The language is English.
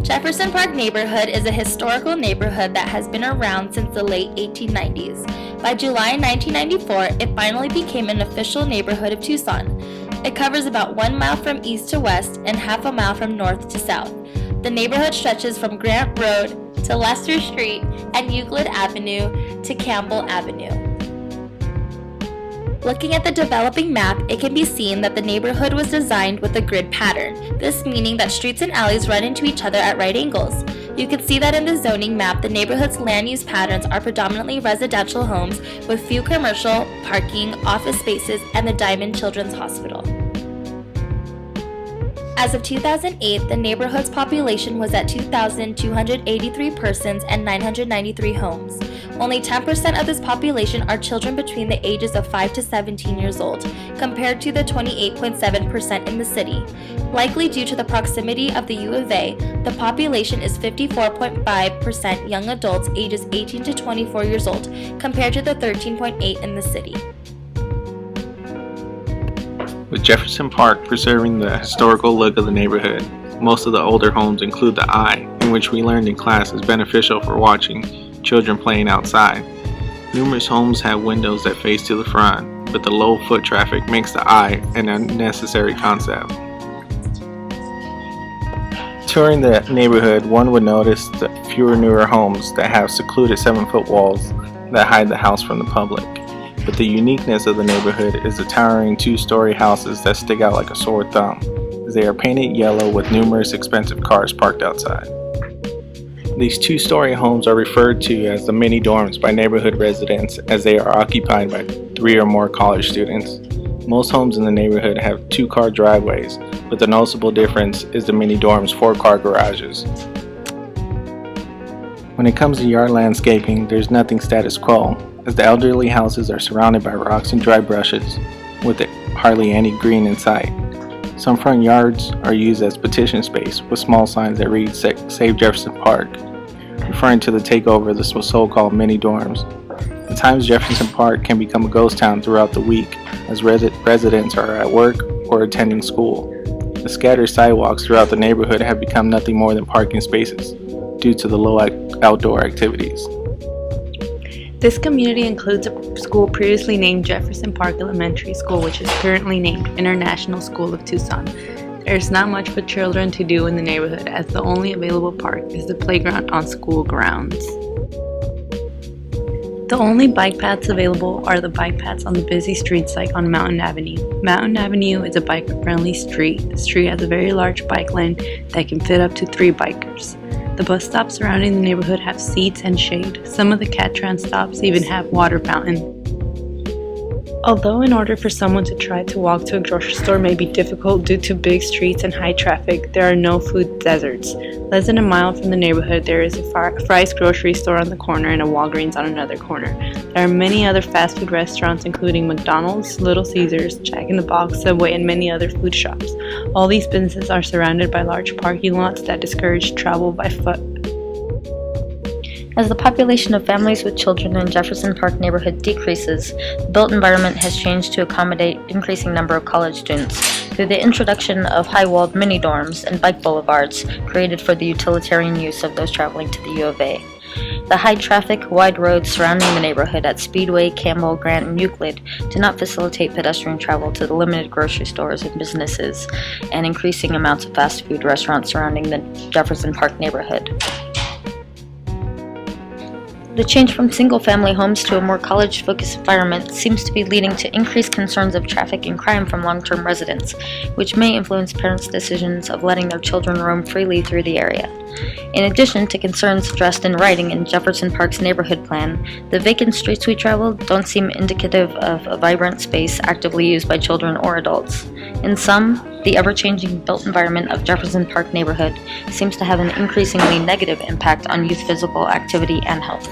Jefferson Park Neighborhood is a historical neighborhood that has been around since the late 1890s. By July 1994, it finally became an official neighborhood of Tucson. It covers about 1 mile from east to west and half a mile from north to south. The neighborhood stretches from Grant Road to Lester Street and Euclid Avenue to Campbell Avenue. Looking at the developing map, it can be seen that the neighborhood was designed with a grid pattern, this meaning that streets and alleys run into each other at right angles. You can see that in the zoning map, the neighborhood's land use patterns are predominantly residential homes with few commercial, parking, office spaces, and the Diamond Children's Hospital. As of 2008, the neighborhood's population was at 2,283 persons and 993 homes. Only 10% of this population are children between the ages of 5 to 17 years old, compared to the 28.7% in the city. Likely due to the proximity of the U of A, the population is 54.5% young adults ages 18 to 24 years old, compared to the 13.8% in the city. With Jefferson Park preserving the historical look of the neighborhood, most of the older homes include the eye, in which we learned in class is beneficial for watching children playing outside. Numerous homes have windows that face to the front, but the low foot traffic makes the eye an unnecessary concept. Touring the neighborhood, one would notice the fewer newer homes that have secluded 7-foot walls that hide the house from the public. But the uniqueness of the neighborhood is the towering 2-story houses that stick out like a sore thumb, as they are painted yellow with numerous expensive cars parked outside. These 2-story homes are referred to as the mini dorms by neighborhood residents, as they are occupied by 3 or more college students. Most homes in the neighborhood have 2-car driveways, but the noticeable difference is the mini dorms' 4-car garages. When it comes to yard landscaping, there's nothing status quo, as the elderly houses are surrounded by rocks and dry brushes, with hardly any green in sight. Some front yards are used as petition space, with small signs that read "Save Jefferson Park," referring to the takeover of the so-called mini dorms. At times, Jefferson Park can become a ghost town throughout the week, as residents are at work or attending school. The scattered sidewalks throughout the neighborhood have become nothing more than parking spaces, due to the low outdoor activities. This community includes a school previously named Jefferson Park Elementary School, which is currently named International School of Tucson. There's not much for children to do in the neighborhood, as the only available park is the playground on school grounds. The only bike paths available are the bike paths on the busy streets like on Mountain Avenue. Mountain Avenue is a biker-friendly street. The street has a very large bike lane that can fit up to 3 bikers. The bus stops surrounding the neighborhood have seats and shade. Some of the Caltrans stops even have water fountain. Although in order for someone to try to walk to a grocery store may be difficult due to big streets and high traffic, there are no food deserts. Less than a mile from the neighborhood, there is a Fry's grocery store on the corner and a Walgreens on another corner. There are many other fast food restaurants including McDonald's, Little Caesars, Jack in the Box, Subway, and many other food shops. All these businesses are surrounded by large parking lots that discourage travel by foot. As the population of families with children in Jefferson Park neighborhood decreases, the built environment has changed to accommodate increasing number of college students through the introduction of high-walled mini dorms and bike boulevards created for the utilitarian use of those traveling to the U of A. The high-traffic, wide roads surrounding the neighborhood at Speedway, Campbell, Grant, and Euclid do not facilitate pedestrian travel to the limited grocery stores and businesses and increasing amounts of fast food restaurants surrounding the Jefferson Park neighborhood. The change from single-family homes to a more college-focused environment seems to be leading to increased concerns of traffic and crime from long-term residents, which may influence parents' decisions of letting their children roam freely through the area. In addition to concerns addressed in writing in Jefferson Park's neighborhood plan, the vacant streets we traveled don't seem indicative of a vibrant space actively used by children or adults. In sum, the ever-changing built environment of Jefferson Park neighborhood seems to have an increasingly negative impact on youth physical activity and health.